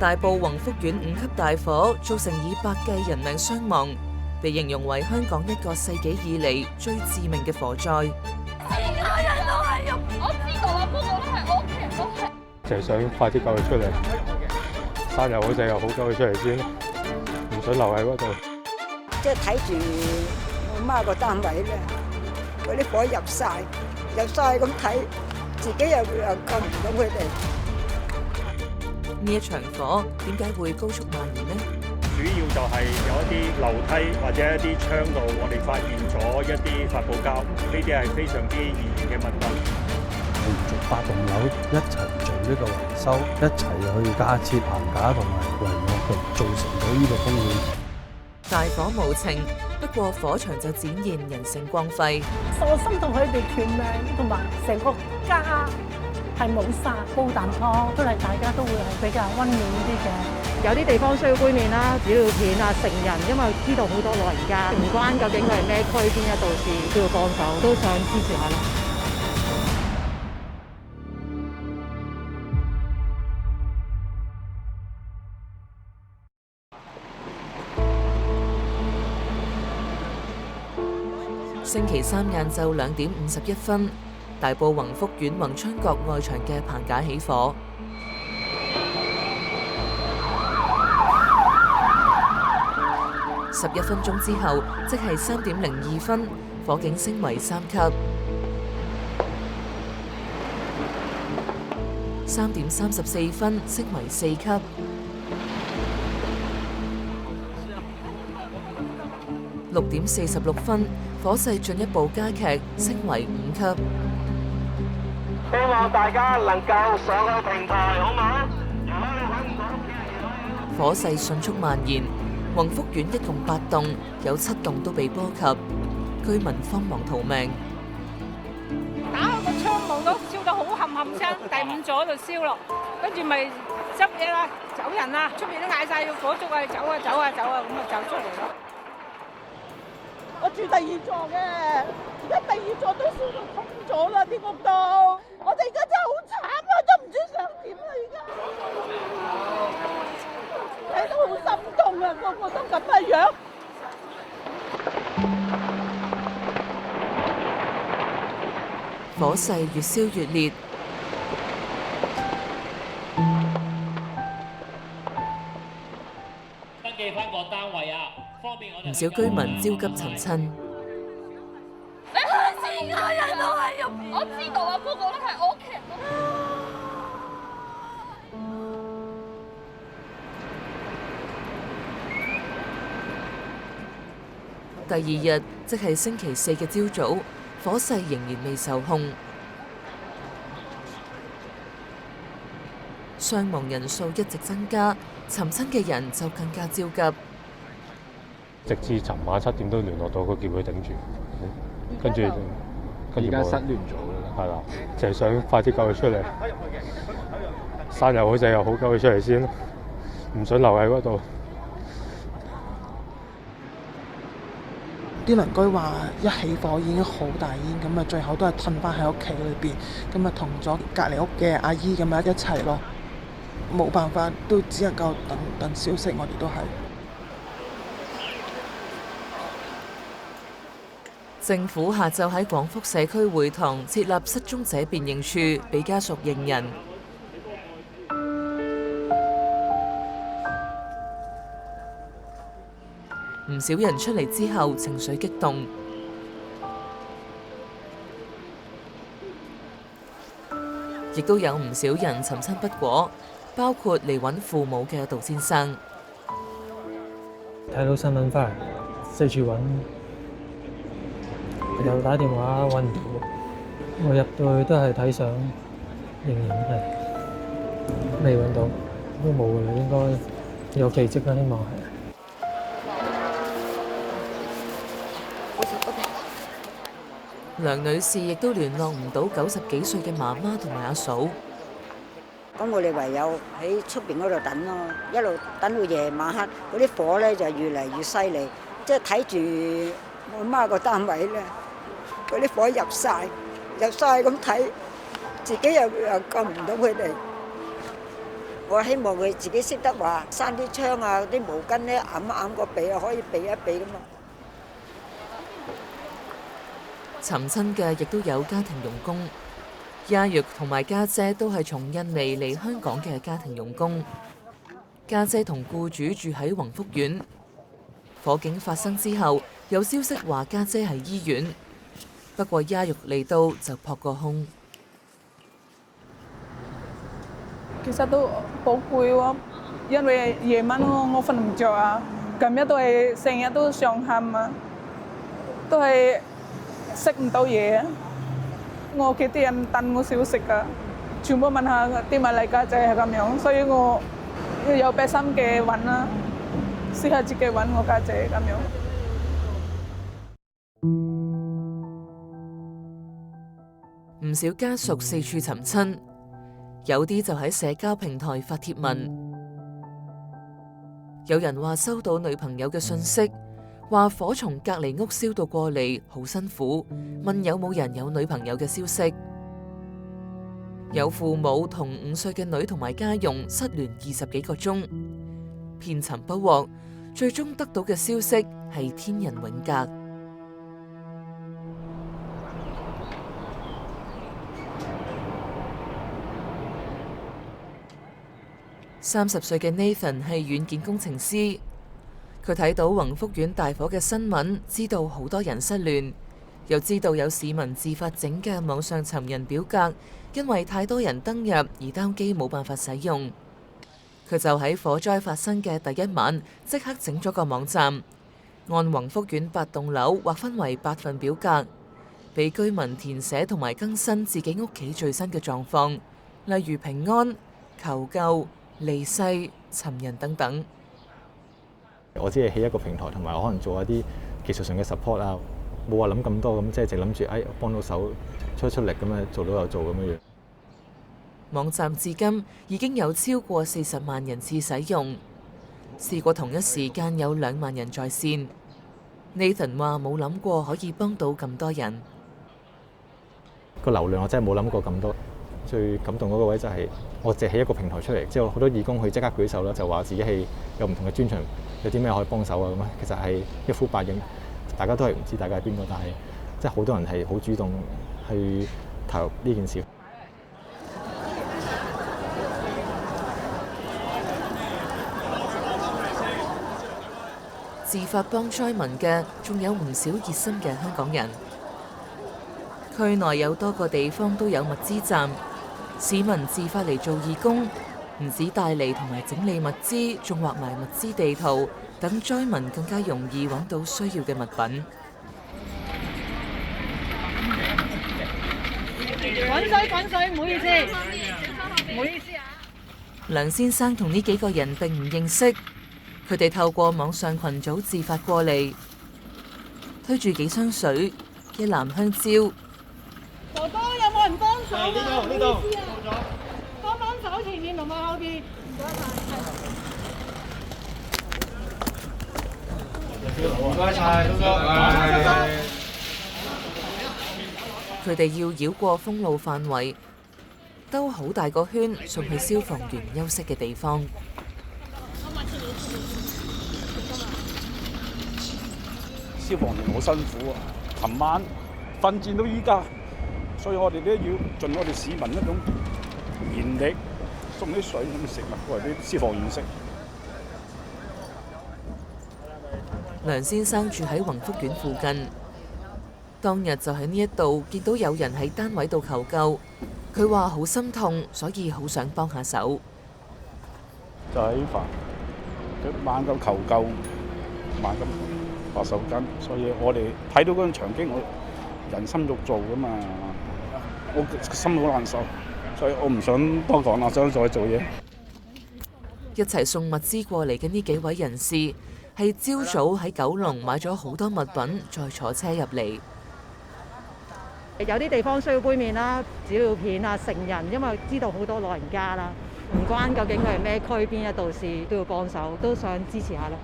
大埔宏福苑5級大火造成以百計人命傷亡，被形容為香港一個世紀以嚟最致命嘅火災。全家人都係用，我知道啊，不過都係我屋企人都係。就係想快啲救佢出嚟，生又好死又好，救佢出嚟先，唔想留喺嗰度。即係睇住我媽個單位咧，嗰啲火入晒咁睇，自己又救唔到佢哋。呢一場火點解會高速蔓延呢？主要就係有一啲樓梯或者一啲窗度，我哋發現咗一啲發泡膠，呢啲係非常之易燃嘅物品。連續8棟樓一齊做呢個維修，一齊去架設棚架同埋維護，造成咗呢個風險。大火無情，不過火場就展現人性光輝。我心同佢哋斷命，同埋成個家係冇晒，煲啖湯都係大家都會係比較溫暖啲嘅。有啲地方需要杯麵啦、紙尿片啊、成人，因為知道好多老人家唔關究竟佢係咩區邊一度事，都要幫手，都想支持下咯。星期三晏晝2點51分，大埔宏福苑宏昌閣外牆嘅棚架起火。11分鐘之後，即係3點02分，火警升為3級。3點34分，升為4級。6點46分，火勢進一步加劇，升為5級。希望大家能夠上去平台，好嗎？火勢迅速蔓延，宏福苑一共8棟，有7棟都被波及，居民慌忙逃命。打開個窗望到燒到好冚冚聲，第5座度燒咯，跟住咪執嘢啦，走人啦，出面都嗌晒要火燭啊，走啊走啊走啊，咁啊走出嚟咯。我住第2座嘅，而家第2座都燒到通咗啦，啲屋都，我哋而家真係好慘啊，都唔知想點啦而家，睇到好心痛啊，個個都咁嘅樣。火勢越燒越烈，登記翻個單位啊！唔少居民焦急尋親。你係全家人都係用，我知道啊，不過都係我屋企人都。第2日，即係星期4嘅朝早，火勢仍然未受控，傷亡人數一直增加，尋親嘅人就更加焦急。直至尋晚7點都聯絡到佢，叫佢頂住，跟住而家失聯咗啦。係啦，就係想快啲救佢出嚟，生又好死又好，救佢出嚟先，唔想留喺嗰度。啲鄰居話一起火已經好大煙，咁啊最後都係褪翻喺屋企裏邊，咁啊同咗隔離屋嘅阿姨咁樣一齊咯，冇辦法都只能夠等消息，我哋都係。政府下晝喺廣福社區會堂設立失蹤者辨認處，俾家屬認人。唔少人出嚟之後情緒激動，亦都有唔少人尋親不果，包括嚟揾父母嘅杜先生。睇到新聞翻嚟，四處揾。又打電話揾唔到，我入到去都係睇相，仍然係未揾到，都冇㗎啦，應該有奇蹟啦，希望係。梁女士亦都聯絡唔到90幾歲嘅媽媽同埋阿嫂。咁我哋唯有喺出邊嗰度等咯，一路等到夜晚黑，嗰啲火咧就越嚟越犀利，即係睇住我媽個單位咧。嗰啲火入晒咁睇，自己又救唔到佢哋。我希望佢自己識得話閂啲窗啊，啲毛巾咧揞一揞個鼻啊，可以避一避咁嘛。尋親嘅亦都有家庭傭工，亞玉同埋家姐都係從印尼嚟香港嘅家庭傭工。家姐同僱主住喺宏福苑。火警發生之後，有消息話家姐喺醫院，不過亞玉嚟到就撲個空。其實都好攰喎，因為夜晚我瞓唔着啊，今日都係成日都想喊啊，都係食唔到嘢，我屋企啲人等我少食啊，全部問下點解嚟家姐係咁樣，所以我要有俾心機揾啦，試下自己揾我家姐咁樣。唔少家屬四處尋親，有啲就喺社交平台發帖文，有人話收到女朋友嘅信息。話火從隔離屋燒到過嚟，好辛苦。問有冇人有女朋友嘅消息。有父母同5歲嘅女同埋家傭失聯20幾個鐘，遍尋不獲，最終得到嘅消息係天人永隔。30歲嘅 Nathan 係軟件工程師。佢睇到宏福苑大火嘅新聞，知道好多人失聯，又知道有市民自發整嘅網上尋人表格，因為太多人登入而單機冇辦法使用。佢就喺火災發生嘅第一晚，即刻整咗個網站，按宏福苑8棟樓劃分為8份表格，俾居民填寫同埋更新自己屋企最新嘅狀況，例如平安、求救、離世、尋人等等。我只係起一個平台，同埋我可能做一啲技術上嘅 support 啊，冇話諗咁多咁，即係淨諗住幫到手出力咁樣做到就做咁樣。網站至今已經有超過40萬人次使用，試過同一時間有2萬人在線。Nathan 話冇諗過可以幫到咁多人。個流量我真係冇諗過咁多。最感動嗰個位就係我借起一個平台出嚟，之後好多義工去即刻舉手啦，就話自己係有唔同嘅專長，有啲咩可以幫手啊咁啊。其實係一呼百應，大家都係唔知大家係邊個，但係即係好多人係好主動去投入呢件事。自發幫災民嘅仲有唔少熱心嘅香港人。區內有多個地方都有物資站。市民自發嚟做義工，唔止帶嚟同埋整理物資，仲畫埋物資地圖，等災民更加容易揾到需要嘅物品。滾水，唔好意思，唔好意思啊。梁先生同呢幾個人並唔認識，佢哋透過網上群組自發過嚟，推住幾箱水、一籃香蕉。哥哥有冇人幫手啊？呢度，幫手前面同埋後邊。唔該晒，哥哥。佢哋要繞過封路範圍，兜好大個圈送去消防員休息嘅地方。消防員好辛苦啊！琴晚奮戰到依家。所以我哋都要盡我哋市民一種賢力，送啲水、送啲食物過嚟俾消防員食。梁先生住喺宏福苑附近，當日就喺呢一度見到有人喺單位度求救，佢話好心痛，所以好想幫下手。就喺佢猛咁求救，猛咁拍手筋，所以我哋睇到嗰種場景，我人心肉做噶嘛。我心好難受，所以我唔想多講啦，想再做嘢。一齊送物資過嚟嘅呢幾位人士，係朝早喺九龍買咗好多物品，再坐車入嚟。有啲地方需要杯麵啦、紙尿片啊、成人，因為知道好多老人家啦，唔關究竟佢係咩區邊一度事都要幫手，都想支持下咯。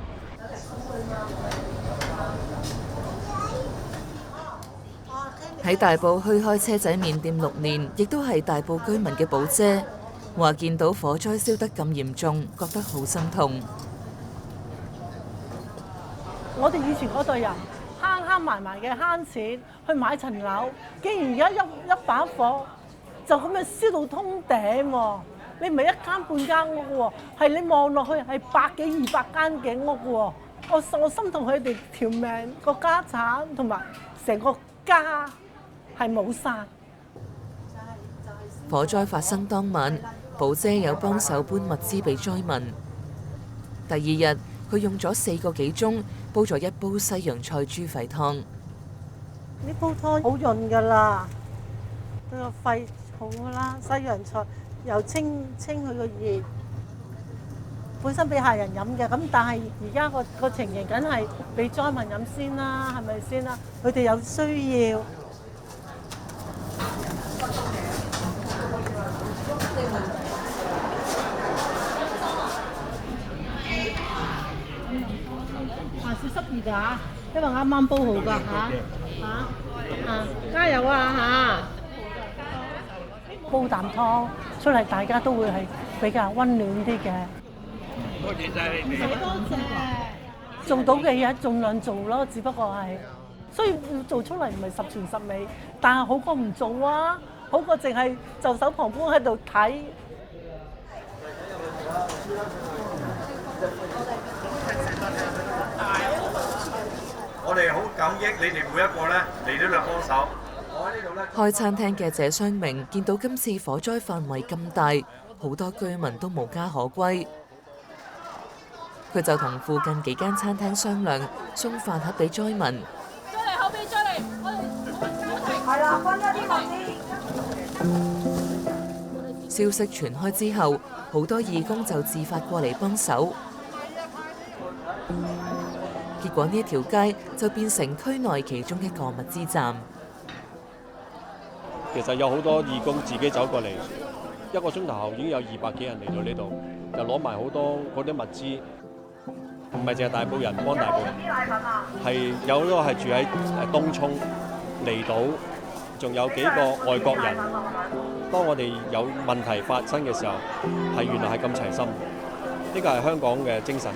喺大埔墟開車仔麵店6年，亦都係大埔居民嘅寶姐。話見到火災燒得咁嚴重，覺得好心痛。我哋以前嗰代人慳埋嘅慳錢去買層樓，竟然而家一把火就咁樣燒到通頂喎！你唔係一間半間屋喎，係你望落去係100幾200間景屋喎。我心痛佢哋條命、個家產同埋成個家係冇晒。火災發生當晚，寶姐有幫手搬物資俾災民。第二日，佢用咗4個幾鐘煲咗一煲西洋菜豬肺湯。呢煲湯好潤㗎啦，對個肺好㗎啦。西洋菜又清佢個熱，本身俾客人飲嘅，咁但係而家個情形梗係俾災民飲先啦，係咪先啦？佢哋有需要。小濕熱啊，因為啱啱煲好㗎加油啊煲啖湯出嚟，大家都會係比較溫暖啲嘅。多謝晒你哋。多謝。做到嘅嘢盡量做咯，只不過係，所以要做出嚟唔係十全十美，但係好過唔做啊，好過淨係就手旁觀喺度睇。我哋好感激你哋每一個咧嚟到嚟幫手。開餐廳嘅謝雙明見到今次火災範圍咁大，好多居民都無家可歸，佢就同附近幾間餐廳商量送飯盒俾災民。再嚟後邊，再嚟，我哋係啦，分一啲。消息傳開之後，好多義工就自發過嚟幫手。結果呢一條街就變成區內其中一個物資站。其實有好多義工自己走過嚟，1個鐘頭後已經有200幾人嚟到呢度，就攞埋好多嗰啲物資，唔係淨係大埔人幫大埔人，係有好多係住喺東涌、離島，仲有幾個外國人。當我哋有問題發生嘅時候，係原來係咁齊心，呢個係香港嘅精神。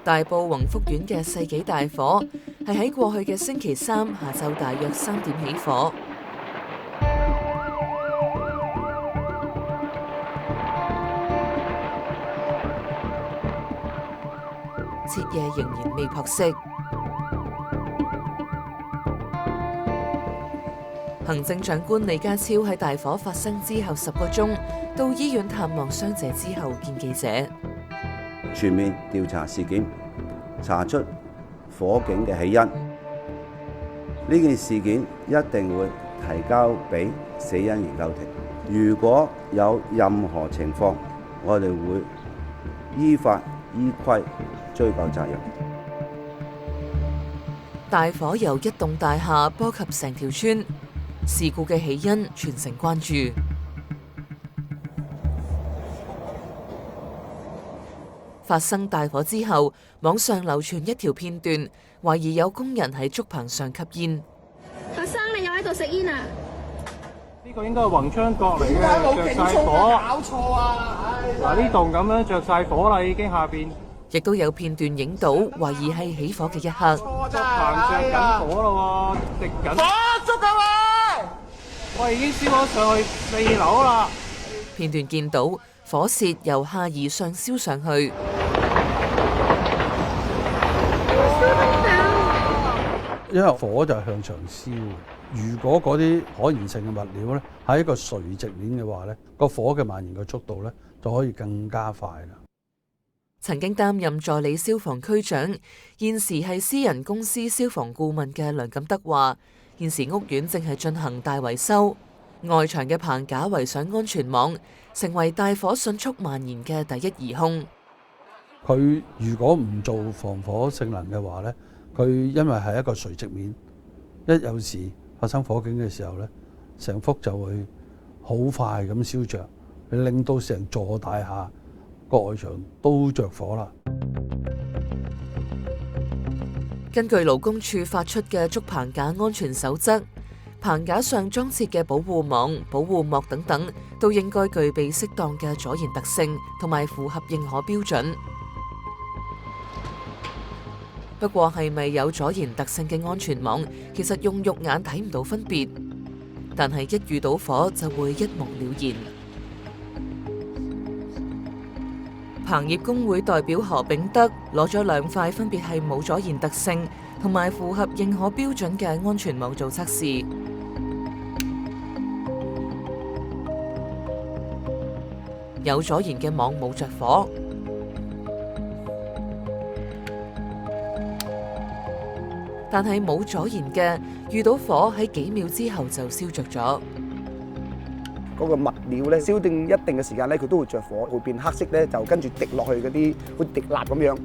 大埔宏福苑嘅世紀大火係喺過去嘅星期三下晝大約3點起火，徹夜仍然未撲熄。行政長官李家超喺大火發生之後10個鐘到醫院探望傷者之後見記者。全面調查事件，查出火警嘅起因。呢件事件一定會提交俾死因研究庭。如果有任何情況，我哋會依法依規追究責任。大火由一棟大廈波及成條村，事故嘅起因全城關注。發生大火之後，網上流傳一條片段，懷疑有工人喺竹棚上吸煙。學生，你又喺度食煙啊？呢個應該係宏昌閣嚟嘅，着晒火。搞錯啊！嗱，呢棟咁樣着晒火啦，已經下邊。亦都有片段影到，懷疑係起火嘅一刻。竹棚着緊火咯喎，滴緊。火燭啊喂！我已經燒咗上去4樓啦。片段見到火舌由下而上燒上去。因為火就係向長燒嘅，如果嗰啲可燃性嘅物料咧係一個垂直鏈嘅話咧，個火嘅蔓延嘅速度咧就可以更加快啦。曾經擔任助理消防區長，現時係私人公司消防顧問嘅梁錦德話：現時屋苑正係進行大維修，外牆嘅棚架圍上安全網，成為大火迅速蔓延嘅第一疑兇。佢如果唔做防火性能嘅話咧，佢因為係一個垂直面，一有時發生火警嘅時候咧，成幅就會好快咁燒着，令到成座大廈個外牆都着火啦。根據勞工處發出嘅竹棚架安全守則，棚架上裝設嘅保護網、保護膜等等，都應該具備適當嘅阻燃特性，同埋符合認可標準。不過係咪有阻燃特性嘅安全網，其實用肉眼睇唔到分別，但係一遇到火就會一目了然。棚業工會代表何炳德攞咗2塊分別係冇阻燃特性同埋符合認可標準嘅安全網做測試。有阻燃嘅網冇着火，但係冇阻燃嘅遇到火喺幾秒之後就燒着咗。嗰個物料咧燒定一定嘅時間咧，佢都會着火，會變黑色咧，就跟住滴落去嗰啲好似滴蠟咁樣，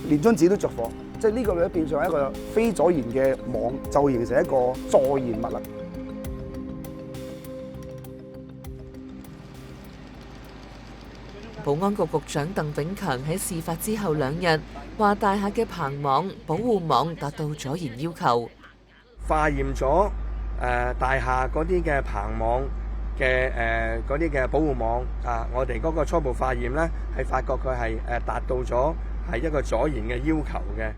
連張紙都着火。即係呢個咧變成一個非阻燃嘅網，就會形成一個助燃物啦。保安局局長鄧炳強喺事發之後2日話，大廈嘅棚網、保護網達到阻燃要求。化驗咗大廈嗰啲嘅棚網嘅嗰啲嘅保護網啊，我哋嗰個初步化驗咧係發覺佢係達到咗係一個阻燃嘅要求嘅。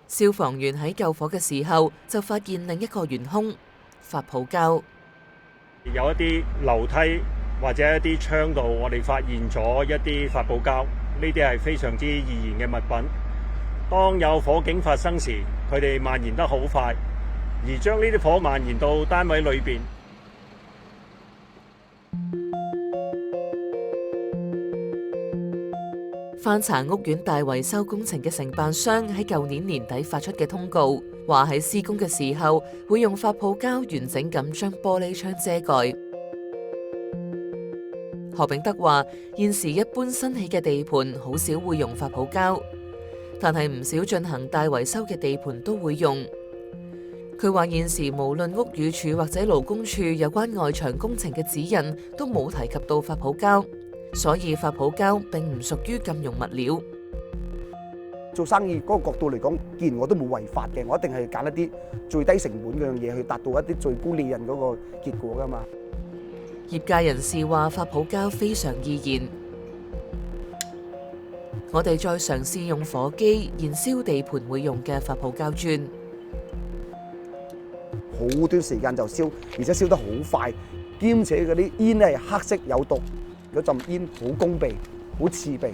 消防員喺救火嘅時候就發現另一個元兇發泡膠。有一啲樓梯或者一啲窗度，我哋發現咗一啲發泡膠，呢啲係非常之易燃嘅物品。當有火警發生時，佢哋蔓延得好快，而將呢啲火蔓延到單位裏邊。翻查屋苑大維修工程嘅承辦商喺舊年年底發出嘅通告，話喺施工嘅時候會用發泡膠完整咁將玻璃窗遮蓋。何炳德話：現時一般新起嘅地盤好少會用發泡膠，但係唔少進行大維修嘅地盤都會用。佢話現時無論屋宇署或者勞工處有關外牆工程嘅指引都冇提及到發泡膠，所以發泡膠並唔屬於禁用物料。做生意嗰個角度嚟講，既然我都冇違法嘅，我一定係揀一啲最低成本嗰樣嘢去達到一啲最高利潤嗰個結果㗎嘛。業界人士話發泡膠非常易燃，我哋再嘗試用火機燃燒地盤會用嘅發泡膠磚，好短時間就燒，而且燒得好快，兼且嗰啲煙咧係黑色有毒，嗰陣煙好攻鼻、好刺鼻。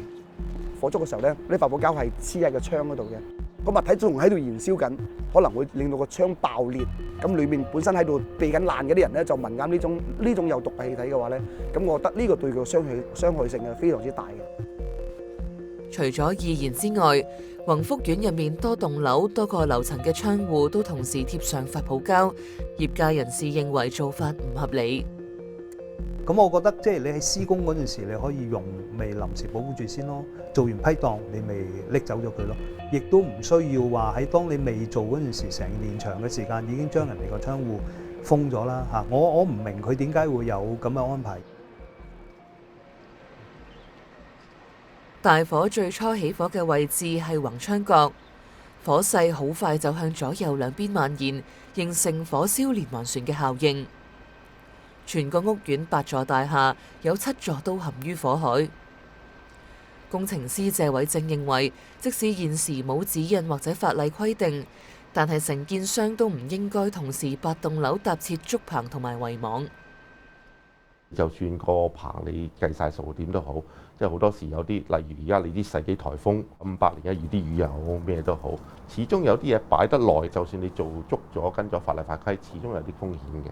火燭嘅時候咧，啲發泡膠係黐喺個窗嗰度嘅，個物體仲喺度燃燒緊，可能會令到個窗爆裂。咁裏面本身喺度避緊難嘅啲人咧，就聞啱呢種有毒嘅氣體嘅話咧，咁我覺得呢個對佢傷害性係非常之大嘅。除咗易燃之外，宏福苑入面多棟樓、多個樓層嘅窗戶都同時貼上發泡膠，業界人士認為做法唔合理。咁我覺得即係你喺施工嗰陣時，你可以用咪臨時保護住先咯。做完批檔，你咪拎走咗佢咯。亦都唔需要話喺當你未做嗰陣時，成年長嘅時間已經將人哋個窗戶封咗啦嚇。我唔明佢點解會有咁嘅安排。大火最初起火嘅位置係橫窗角，火勢好快就向左右兩邊蔓延，形成火燒連環船嘅效應。全個屋苑8座大廈有7座都陷於火海。工程師謝偉正認為，即使現時冇指引或者法例規定，但係承建商都唔應該同時8棟樓搭設竹棚同埋圍網。就算個棚你計晒數點都好，即係好多時有啲，例如而家你啲世紀颱風500年一遇啲雨又好咩都好，始終有啲嘢擺得耐，就算你做足咗跟咗法例法規，始終有啲風險嘅。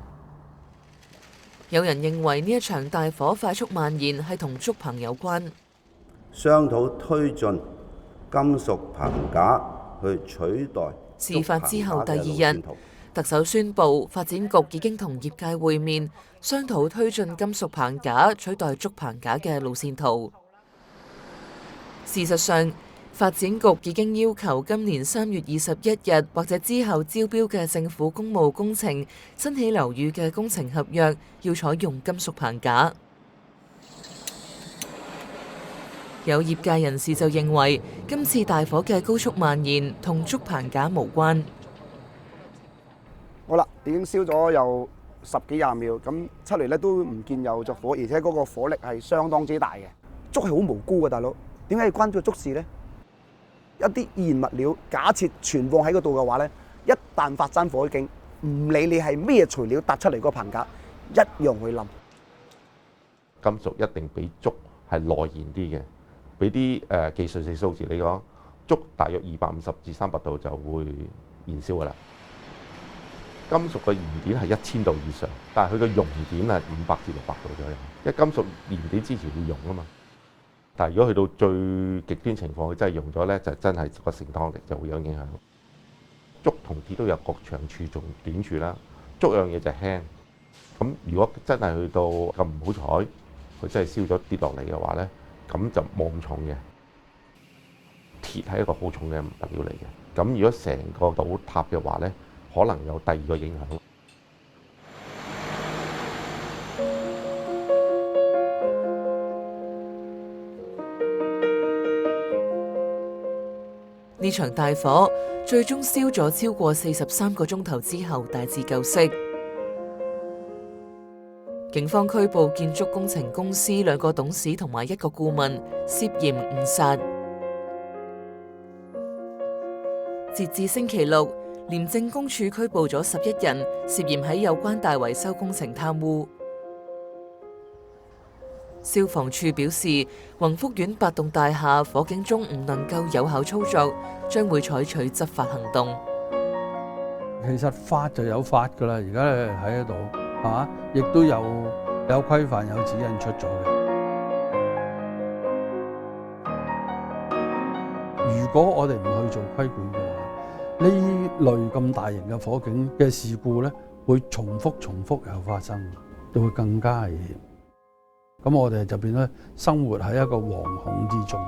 有人認為呢一場大火快速蔓延係同竹棚有關。商討推進金屬棚架去取代。事發之後第2日，特首宣布，發展局已經同業界會面，商討推進金屬棚架取代竹棚架嘅路線圖。事實上，發展局已經要求今年3月21日或者之後招標嘅政府公務工程、新起樓宇嘅工程合約要採用金屬棚架。有業界人士就認為，今次大火嘅高速蔓延同竹棚架無關。好啦，已經燒咗有10幾20秒，咁出嚟咧都唔見有着火，而且嗰個火力係相當之大嘅。竹係好無辜嘅，大佬，點解要關咗竹事呢？一啲易燃物料，假設存放喺嗰度嘅話咧，一旦發生火警，唔理你係咩材料搭出嚟個棚架，一樣會冧。金屬一定比竹係耐燃啲嘅，俾啲技術性數字你講，竹大約250至300度就會燃燒㗎啦。金屬嘅燃點係1000度以上，但係佢嘅熔點係500至600度左右。因為金屬燃點之前會溶啊嘛。但係如果去到最極端情況，佢真係溶咗咧，就真係個承托力就會有影響。竹同鐵都有各長處同短處啦。竹樣嘢就輕，咁如果真係去到咁唔好彩，佢真係燒咗跌落嚟嘅話咧，咁就冇咁重嘅。鐵係一個好重嘅物料嚟嘅，咁如果成個倒塌嘅話咧，可能有第二個影響。呢場大火最終燒咗超過43個鐘頭之後大致救熄。警方拘捕建築工程公司2個董事同埋1個顧問，涉嫌誤殺。截至星期六，廉政公署拘捕咗11人，涉嫌喺有關大維修工程貪污。消防處表示，宏福苑8棟大廈火警中唔能夠有效操作，將會採取執法行動。其實法就有法㗎啦，而家喺度嚇，亦都有規範、有指引出咗嘅。如果我哋唔去做規管嘅話，呢類咁大型嘅火警嘅事故咧，會重複又發生，就會更加危險。咁我哋就變咗生活喺一個惶恐之中。